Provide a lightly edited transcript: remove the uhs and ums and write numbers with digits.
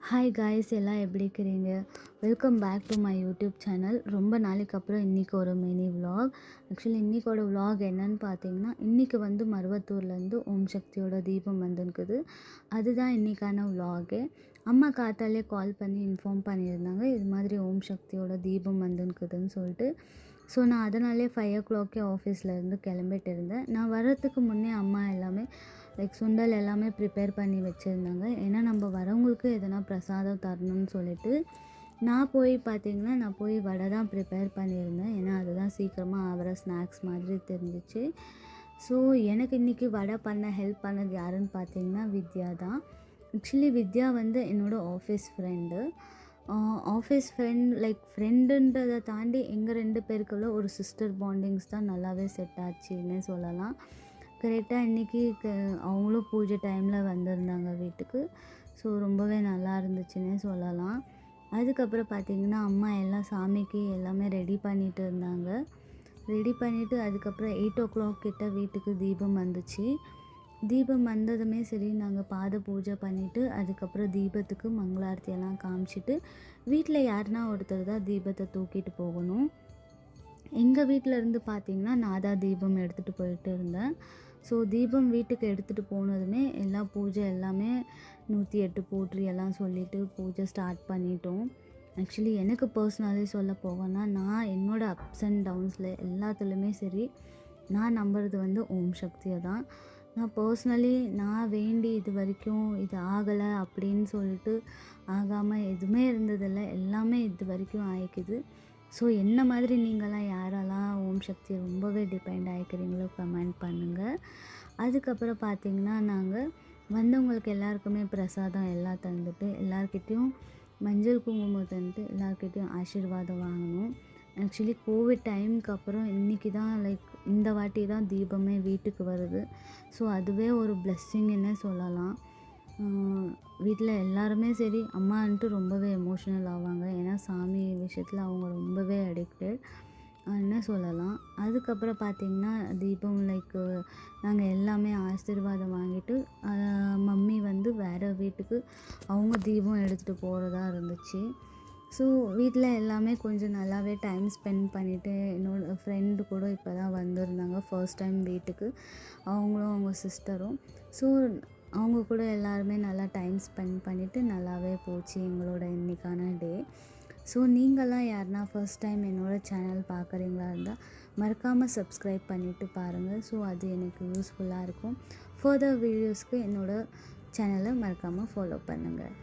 Hi guys, எல்லாம் எப்படி இருக்கிறீங்க? Welcome back to my YouTube channel. ரொம்ப நாளைக்கு அப்புறம் இன்றைக்கி ஒரு மினி விலாக். ஆக்சுவலி இன்றைக்கோட விலாக் என்னன்னு பார்த்தீங்கன்னா, இன்றைக்கி வந்து மருவத்தூர்லேருந்து ஓம் சக்தியோட தீபம் வந்துருக்குது. அதுதான் இன்றைக்கான விலாகே. அம்மா காத்தாலே கால் பண்ணி இன்ஃபார்ம் பண்ணியிருந்தாங்க, இது மாதிரி ஓம் சக்தியோட தீபம் வந்துருக்குதுன்னு சொல்லிட்டு. ஸோ நான் அதனாலே 5 o'clockே ஆஃபீஸ்லேருந்து கிளம்பிட்டு இருந்தேன். நான் வர்றதுக்கு முன்னே அம்மா எல்லாமே லைக் சுண்டல் எல்லாமே ப்ரிப்பேர் பண்ணி வச்சுருந்தாங்க. ஏன்னா நம்ம வரவங்களுக்கு எதனா பிரசாதம் தரணும்னு சொல்லிட்டு நான் போய் வடை தான் ப்ரிப்பேர் பண்ணியிருந்தேன். ஏன்னா அதுதான் சீக்கிரமாக ஆகிற ஸ்நாக்ஸ் மாதிரி தெரிஞ்சிச்சு. ஸோ எனக்கு இன்றைக்கி வடை பண்ண ஹெல்ப் பண்ணது யாருன்னு பார்த்தீங்கன்னா வித்யா தான். ஆக்சுவலி வித்யா வந்து என்னோடய ஆஃபீஸ் ஃப்ரெண்ட் லைக் ஃப்ரெண்டுன்றதை தாண்டி எங்கள் 2 பேருக்குள்ள ஒரு சிஸ்டர் பாண்டிங்ஸ் தான் நல்லாவே செட் ஆச்சுன்னே சொல்லலாம். கரெக்டாக இன்றைக்கி அவங்களும் பூஜை டைமில் வந்திருந்தாங்க வீட்டுக்கு. ஸோ ரொம்பவே நல்லா இருந்துச்சுன்னே சொல்லலாம். அதுக்கப்புறம் பார்த்திங்கன்னா அம்மா எல்லாம் சாமிக்கு எல்லாமே ரெடி பண்ணிகிட்டு இருந்தாங்க. ரெடி பண்ணிவிட்டு அதுக்கப்புறம் 8 o'clock கிட்ட வீட்டுக்கு தீபம் வந்துச்சு. தீபம் வந்ததுமே சரி, நாங்கள் பாத பூஜை பண்ணிவிட்டு அதுக்கப்புறம் தீபத்துக்கு மங்களாரத்தியெல்லாம் காமிச்சிட்டு வீட்டில் யாருன்னா ஒருத்தர் தான் தீபத்தை தூக்கிட்டு போகணும். எங்கள் வீட்டில் இருந்து பார்த்திங்கன்னா நான் தான் தீபம் எடுத்துகிட்டு போயிட்டு இருந்தேன். ஸோ தீபம் வீட்டுக்கு எடுத்துகிட்டு போனதுமே எல்லா பூஜை எல்லாமே 108 போற்றி எல்லாம் சொல்லிவிட்டு பூஜை ஸ்டார்ட் பண்ணிட்டோம். ஆக்சுவலி எனக்கு பர்சனலி சொல்ல போவேன்னா, நான் என்னோடய அப்ஸ் அண்ட் டவுன்ஸில் எல்லாத்துலேயுமே சரி, நான் நம்புறது வந்து ஓம் சக்தியை தான். நான் பர்சனலி நான் வேண்டி இது வரைக்கும் இது ஆகலை அப்படின்னு சொல்லிட்டு ஆகாமல் எதுவுமே இருந்ததில்லை. எல்லாமே இது வரைக்கும் ஆயிக்குது. ஸோ என்ன மாதிரி நீங்களாம் யாரெல்லாம் ஓம் சக்தி ரொம்பவே டிபெண்ட் ஆகிக்கிறீங்களோ கமெண்ட் பண்ணுங்கள். அதுக்கப்புறம் பார்த்திங்கன்னா நாங்கள் வந்தவங்களுக்கு எல்லாருக்குமே பிரசாதம் எல்லாம் தந்துட்டு எல்லாருக்கிட்டேயும் மஞ்சள் குங்குமம் தந்துட்டு எல்லாருக்கிட்டேயும் ஆசீர்வாதம் வாங்கணும். ஆக்சுவலி கோவிட் டைமுக்கு அப்புறம் இன்றைக்கி தான் லைக் இந்த வாட்டி தான் தீபமே வீட்டுக்கு வருது. ஸோ அதுவே ஒரு பிளெஸ்ஸிங்னே சொல்லலாம். வீட்டில் எல்லாருமே சரி, அம்மான்ட்டு ரொம்பவே எமோஷ்னல் ஆவாங்க. ஏன்னா சாமி விஷயத்தில் அவங்க ரொம்பவே அடிக்டட் என்ன சொல்லலாம். அதுக்கப்புறம் பார்த்திங்கன்னா தீபம் லைக் நாங்கள் எல்லாமே ஆசீர்வாதம் வாங்கிட்டு மம்மி வந்து வேறு வீட்டுக்கு அவங்க தீபம் எடுத்துகிட்டு போகிறதா இருந்துச்சு. ஸோ வீட்டில் எல்லாமே கொஞ்சம் நல்லாவே டைம் ஸ்பெண்ட் பண்ணிவிட்டு என்னோடய ஃப்ரெண்டு கூட இப்போ தான் வந்திருந்தாங்க ஃபர்ஸ்ட் டைம் வீட்டுக்கு. அவங்களும் அவங்க சிஸ்டரும். ஸோ அவங்க கூட எல்லாருமே நல்லா டைம் ஸ்பெண்ட் பண்ணிவிட்டு நல்லாவே போச்சு எங்களோட இன்றைக்கான டே. ஸோ நீங்களாம் யாருன்னா ஃபர்ஸ்ட் டைம் என்னோடய சேனல் பார்க்குறீங்களா இருந்தால் மறக்காமல் சப்ஸ்கிரைப் பண்ணிவிட்டு பாருங்கள். ஸோ அது எனக்கு யூஸ்ஃபுல்லாக இருக்கும். ஃபர்தர் வீடியோஸ்க்கு என்னோடய சேனலை மறக்காமல் ஃபாலோ பண்ணுங்கள்.